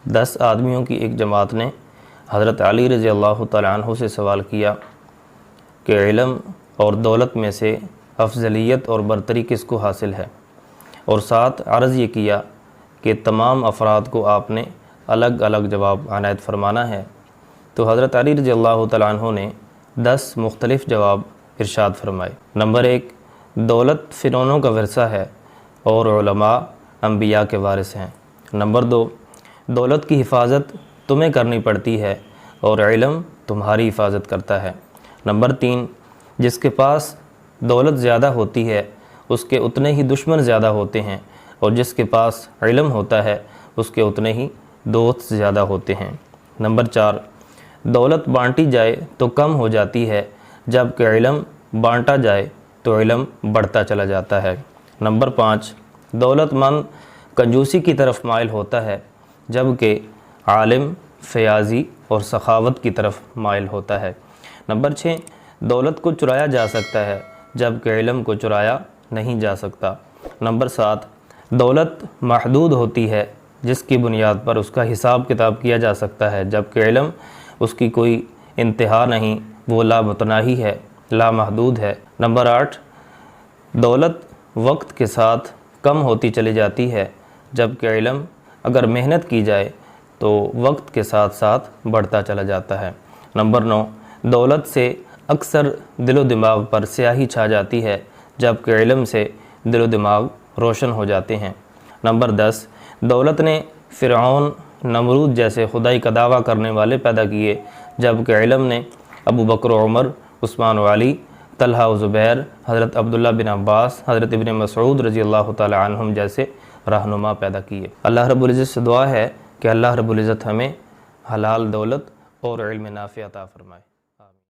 10 آدمیوں کی ایک جماعت نے حضرت علی رضی اللہ تعالیٰ عنہ سے سوال کیا کہ علم اور دولت میں سے افضلیت اور برتری کس کو حاصل ہے، اور ساتھ عرض یہ کیا کہ تمام افراد کو آپ نے الگ الگ جواب عنایت فرمانا ہے۔ تو حضرت علی رضی اللہ تعالیٰ عنہ نے 10 مختلف جواب ارشاد فرمائے۔ نمبر 1، دولت فرعونوں کا ورثہ ہے اور علماء انبیاء کے وارث ہیں۔ نمبر 2، دولت کی حفاظت تمہیں کرنی پڑتی ہے اور علم تمہاری حفاظت کرتا ہے۔ نمبر 3، جس کے پاس دولت زیادہ ہوتی ہے اس کے اتنے ہی دشمن زیادہ ہوتے ہیں، اور جس کے پاس علم ہوتا ہے اس کے اتنے ہی دوست زیادہ ہوتے ہیں۔ نمبر 4، دولت بانٹی جائے تو کم ہو جاتی ہے، جبکہ علم بانٹا جائے تو علم بڑھتا چلا جاتا ہے۔ نمبر 5، دولت مند کنجوسی کی طرف مائل ہوتا ہے، جبکہ عالم فیاضی اور سخاوت کی طرف مائل ہوتا ہے۔ نمبر 6، دولت کو چرایا جا سکتا ہے، جبکہ علم کو چرایا نہیں جا سکتا۔ نمبر 7، دولت محدود ہوتی ہے جس کی بنیاد پر اس کا حساب کتاب کیا جا سکتا ہے، جبکہ علم اس کی کوئی انتہا نہیں، وہ لامتناہی ہے، لامحدود ہے۔ نمبر 8، دولت وقت کے ساتھ کم ہوتی چلی جاتی ہے، جبکہ علم اگر محنت کی جائے تو وقت کے ساتھ ساتھ بڑھتا چلا جاتا ہے۔ نمبر 9، دولت سے اکثر دل و دماغ پر سیاہی چھا جاتی ہے، جبکہ علم سے دل و دماغ روشن ہو جاتے ہیں۔ نمبر 10، دولت نے فرعون، نمرود جیسے خدائی کا دعویٰ کرنے والے پیدا کیے، جبکہ علم نے ابو بکر و عمر، عثمان و علی، طلحہ و زبیر، حضرت عبداللہ بن عباس، حضرت ابن مسعود رضی اللہ تعالی عنہم جیسے رہنما پیدا کیے۔ اللہ رب العزت سے دعا ہے کہ اللہ رب العزت ہمیں حلال دولت اور علم نافع عطا فرمائے۔